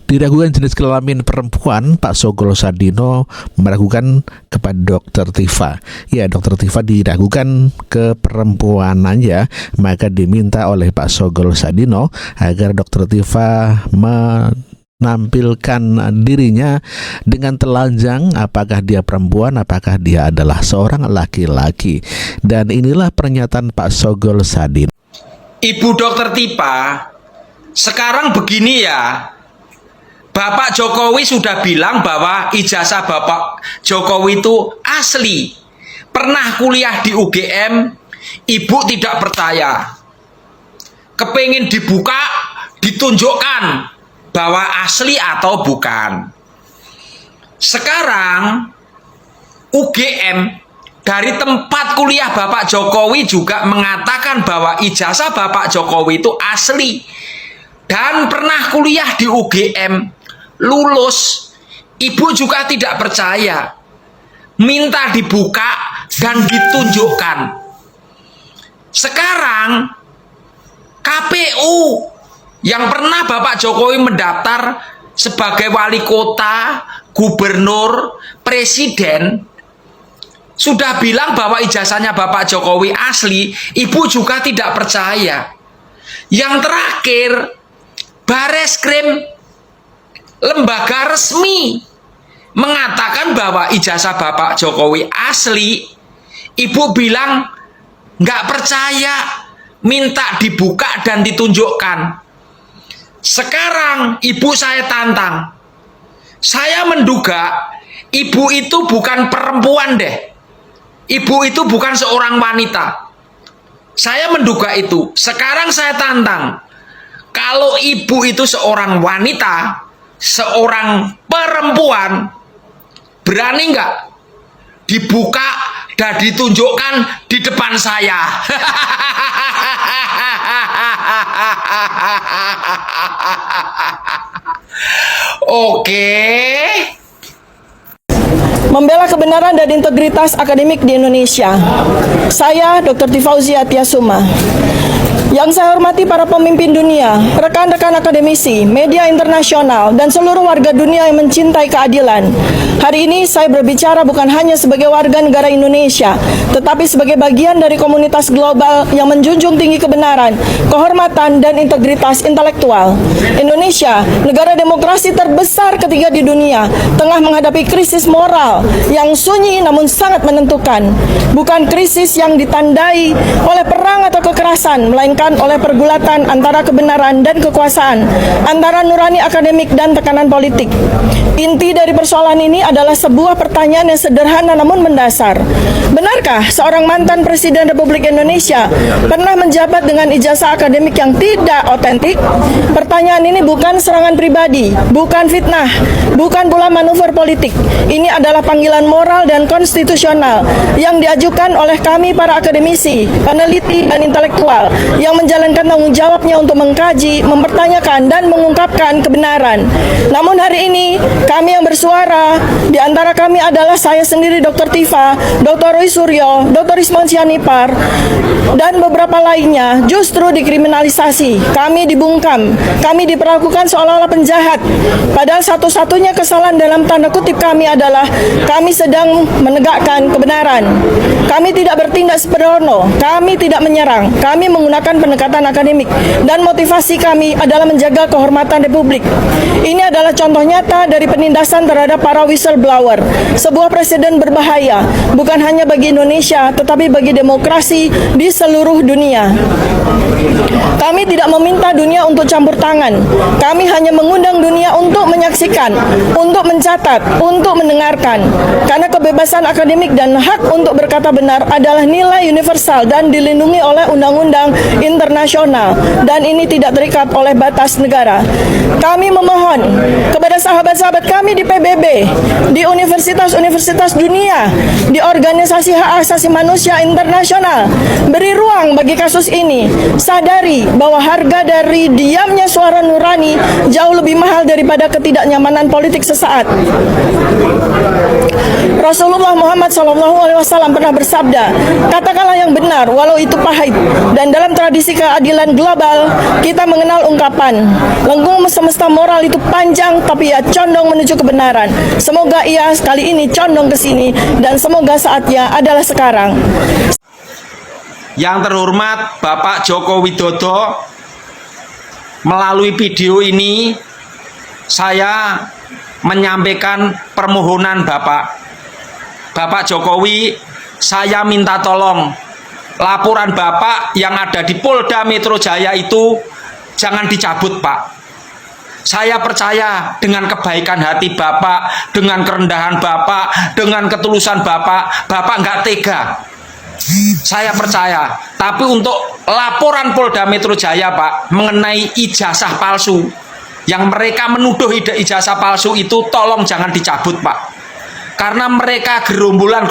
diragukan jenis kelamin perempuan, Pak Sogolo Sadino meragukan kepada Dr. Tifa. Ya, Dr. Tifa diragukan keperempuanannya, maka diminta oleh Pak Sogolo Sadino agar Dr. Tifa menampilkan dirinya dengan telanjang, apakah dia perempuan, apakah dia adalah seorang laki-laki. Dan inilah pernyataan Pak Sogolo Sadino. Ibu Dr. Tifa, sekarang begini ya, Bapak Jokowi sudah bilang bahwa ijazah Bapak Jokowi itu asli. Pernah kuliah di UGM, Ibu tidak percaya. Kepingin dibuka, ditunjukkan bahwa asli atau bukan. Sekarang UGM dari tempat kuliah Bapak Jokowi juga mengatakan bahwa ijazah Bapak Jokowi itu asli. Dan pernah kuliah di UGM, lulus. Ibu juga tidak percaya, minta dibuka dan ditunjukkan. Sekarang KPU yang pernah Bapak Jokowi mendaftar sebagai wali kota, gubernur, presiden, sudah bilang bahwa ijazahnya Bapak Jokowi asli. Ibu juga tidak percaya. Yang terakhir, Bareskrim, lembaga resmi, mengatakan bahwa ijazah Bapak Jokowi asli. Ibu bilang nggak percaya, minta dibuka dan ditunjukkan. Sekarang ibu saya tantang. Saya menduga ibu itu bukan perempuan deh. Ibu itu bukan seorang wanita. Saya menduga itu. Sekarang saya tantang. Kalau ibu itu seorang wanita, seorang perempuan, berani nggak dibuka dan ditunjukkan di depan saya? Oke. Membela kebenaran dan integritas akademik di Indonesia. Saya Dr. Tifauzia Tiasuma. Yang saya hormati para pemimpin dunia, rekan-rekan akademisi, media internasional, dan seluruh warga dunia yang mencintai keadilan. Hari ini saya berbicara bukan hanya sebagai warga negara Indonesia, tetapi sebagai bagian dari komunitas global yang menjunjung tinggi kebenaran, kehormatan, dan integritas intelektual. Indonesia, negara demokrasi terbesar ketiga di dunia, tengah menghadapi krisis moral yang sunyi namun sangat menentukan. Bukan krisis yang ditandai oleh perang atau kekerasan, melainkan oleh pergulatan antara kebenaran dan kekuasaan, antara nurani akademik dan tekanan politik. Inti dari persoalan ini adalah sebuah pertanyaan yang sederhana namun mendasar. Benarkah seorang mantan Presiden Republik Indonesia pernah menjabat dengan ijazah akademik yang tidak otentik? Pertanyaan ini bukan serangan pribadi, bukan fitnah, bukan pula manuver politik. Ini adalah panggilan moral dan konstitusional yang diajukan oleh kami para akademisi, peneliti, dan intelektual yang menjalankan tanggung jawabnya untuk mengkaji, mempertanyakan, dan mengungkapkan kebenaran. Namun hari ini, kami yang bersuara, di antara kami adalah saya sendiri Dr. Tifa, Dr. Roy Suryo, Dr. Ismon Sianipar, dan beberapa lainnya justru dikriminalisasi. Kami dibungkam, kami diperlakukan seolah-olah penjahat. Padahal satu-satunya kesalahan dalam tanda kutip kami adalah kami sedang menegakkan kebenaran. Kami tidak bertindak sembrono, kami tidak menyerang, kami menggunakan pendekatan akademik, dan motivasi kami adalah menjaga kehormatan Republik. Ini adalah contoh nyata dari penindasan terhadap para whistleblower, sebuah presiden berbahaya, bukan hanya bagi Indonesia, tetapi bagi demokrasi di seluruh dunia. Kami tidak meminta dunia untuk campur tangan, kami hanya mengundang dunia untuk menyaksikan, untuk mencatat, untuk mendengarkan, karena kebebasan akademik dan hak untuk berkata benar adalah nilai universal dan dilindungi oleh undang-undang internasional, dan ini tidak terikat oleh batas negara. Kami memohon kepada sahabat-sahabat kami di PBB, di universitas-universitas dunia, di organisasi hak asasi manusia internasional, beri ruang bagi kasus ini. Sadari bahwa harga dari diamnya suara nurani jauh lebih mahal daripada ketidaknyamanan politik sesaat. Rasulullah Muhammad SAW pernah bersabda, katakanlah yang benar walau itu pahit, dan dalam tradisi keadilan global, kita mengenal ungkapan, lengkung semesta moral itu panjang tapi ia condong menuju kebenaran. Semoga ia kali ini condong ke sini dan semoga saatnya adalah sekarang. Yang terhormat Bapak Joko Widodo, melalui video ini saya menyampaikan permohonan Bapak Jokowi, saya minta tolong laporan Bapak yang ada di Polda Metro Jaya itu jangan dicabut, Pak. Saya percaya dengan kebaikan hati Bapak, dengan kerendahan Bapak, dengan ketulusan Bapak nggak tega. Saya percaya. Tapi untuk laporan Polda Metro Jaya, Pak, mengenai ijazah palsu, yang mereka menuduh ijazah palsu itu tolong jangan dicabut, Pak. Karena mereka gerombolan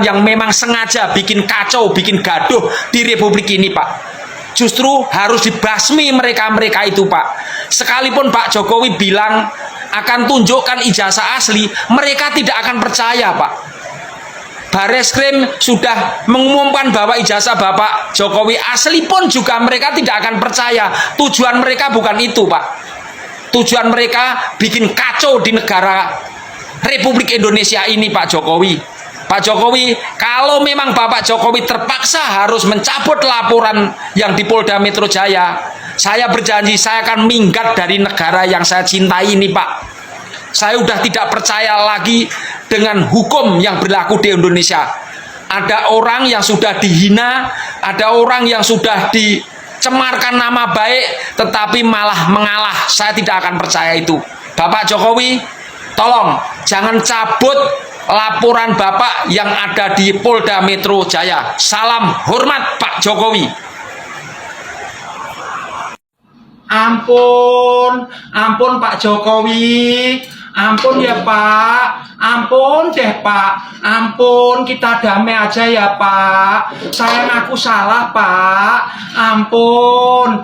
yang memang sengaja bikin kacau, bikin gaduh di Republik ini, Pak. Justru harus dibasmi mereka itu, Pak. Sekalipun Pak Jokowi bilang akan tunjukkan ijazah asli, mereka tidak akan percaya, Pak. Bareskrim sudah mengumumkan bahwa ijazah Bapak Jokowi asli pun juga mereka tidak akan percaya. Tujuan mereka bukan itu, Pak. Tujuan mereka bikin kacau di negara Republik Indonesia ini, Pak Jokowi. Pak Jokowi, kalau memang Bapak Jokowi terpaksa harus mencabut laporan yang di Polda Metro Jaya, saya berjanji saya akan minggat dari negara yang saya cintai ini, Pak. Saya sudah tidak percaya lagi dengan hukum yang berlaku di Indonesia. Ada orang yang sudah dihina, ada orang yang sudah dicemarkan nama baik, tetapi malah mengalah. Saya tidak akan percaya itu. Bapak Jokowi, tolong jangan cabut laporan Bapak yang ada di Polda Metro Jaya. Salam hormat Pak Jokowi. Ampun Pak Jokowi. Ampun ya Pak, ampun deh Pak, ampun kita damai aja ya Pak. Saya ngaku salah Pak, ampun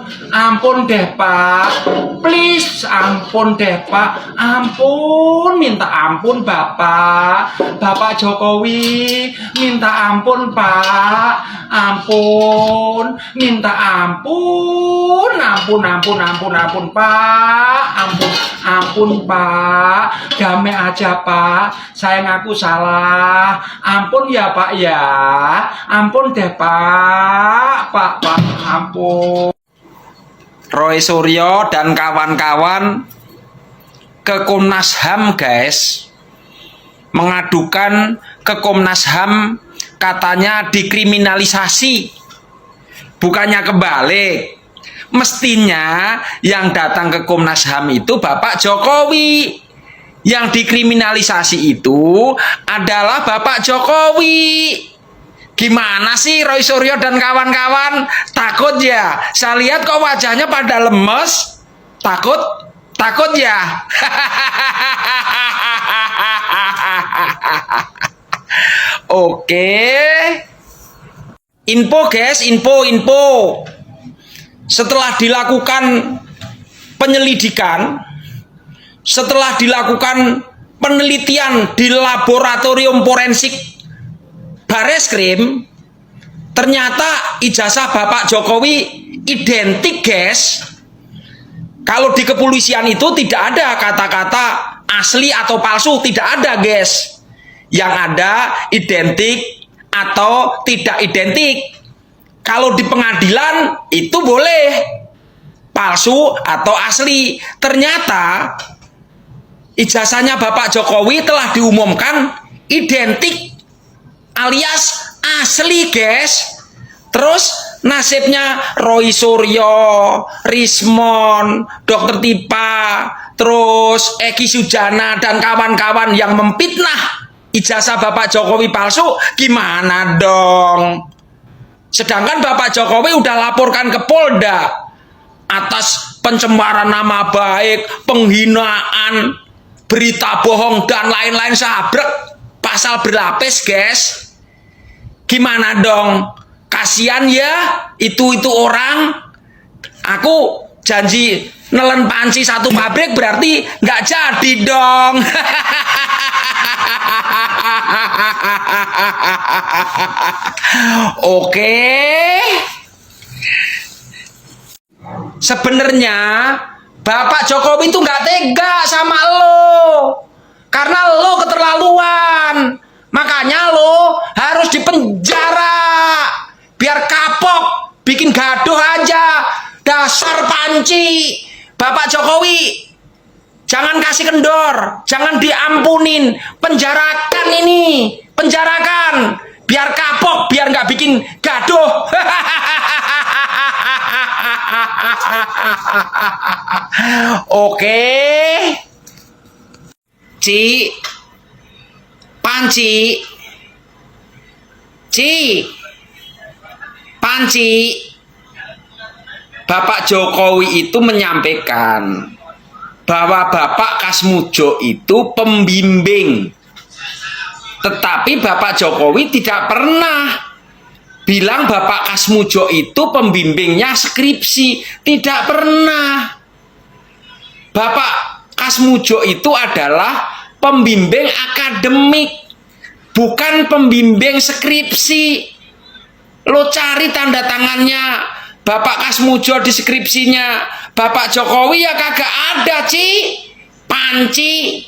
deh Pak, please ampun deh Pak, ampun, minta ampun Bapak Jokowi, minta ampun Pak, ampun, minta ampun Pak, ampun Pak. Damai aja Pak, saya ngaku salah. Ampun ya Pak ya, ampun deh Pak, ampun. Roy Suryo dan kawan-kawan ke Komnas HAM, guys, mengadukan ke Komnas HAM, katanya dikriminalisasi. Bukannya kebalik. Mestinya yang datang ke Komnas HAM itu Bapak Jokowi. Yang dikriminalisasi itu adalah Bapak Jokowi. Gimana sih Roy Suryo dan kawan-kawan? Takut ya? Saya lihat kok wajahnya pada lemes. Takut ya? Oke. Info guys, info. Setelah dilakukan penyelidikan, setelah dilakukan penelitian di laboratorium forensik Bareskrim, ternyata ijazah Bapak Jokowi identik, guys. Kalau di kepolisian itu tidak ada kata-kata asli atau palsu, tidak ada, guys. Yang ada identik atau tidak identik. Kalau di pengadilan itu boleh palsu atau asli. Ternyata ijazahnya Bapak Jokowi telah diumumkan identik alias asli, guys. Terus nasibnya Roy Suryo, Rismon, Dr. Tipa, terus Eki Sujana dan kawan-kawan yang memfitnah ijazah Bapak Jokowi palsu, gimana dong? Sedangkan Bapak Jokowi udah laporkan ke Polda atas pencemaran nama baik, penghinaan, berita bohong dan lain-lain, sabrek, pasal berlapis, guys. Gimana dong? Kasihan ya itu orang. Aku janji nelen panci satu pabrik, berarti nggak jadi dong. Oke. sebenarnya Bapak Jokowi itu nggak tega sama lo. Karena lo keterlaluan. Makanya lo harus dipenjara. Biar kapok, bikin gaduh aja. Dasar panci. Bapak Jokowi, jangan kasih kendor, jangan diampunin. Penjarakan ini, penjarakan. Biar kapok, biar nggak bikin gaduh. Oke. Ci, Panci, Panci, Bapak Jokowi itu menyampaikan bahwa Bapak Kasmujo itu pembimbing. Tetapi Bapak Jokowi tidak pernah bilang Bapak Kasmujo itu pembimbingnya skripsi. Tidak pernah. Bapak Kasmujo itu adalah pembimbing akademik, bukan pembimbing skripsi. Lo cari tanda tangannya Bapak Kasmujo di skripsinya. Bapak Jokowi ya kagak ada, Ci. Panci.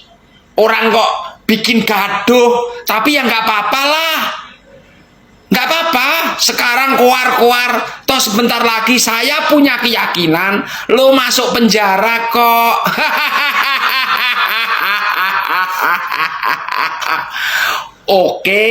Orang kok bikin gaduh, tapi ya nggak apa-apa lah. Nggak apa-apa, sekarang keluar-keluar, toh sebentar lagi saya punya keyakinan lo masuk penjara kok. Oke.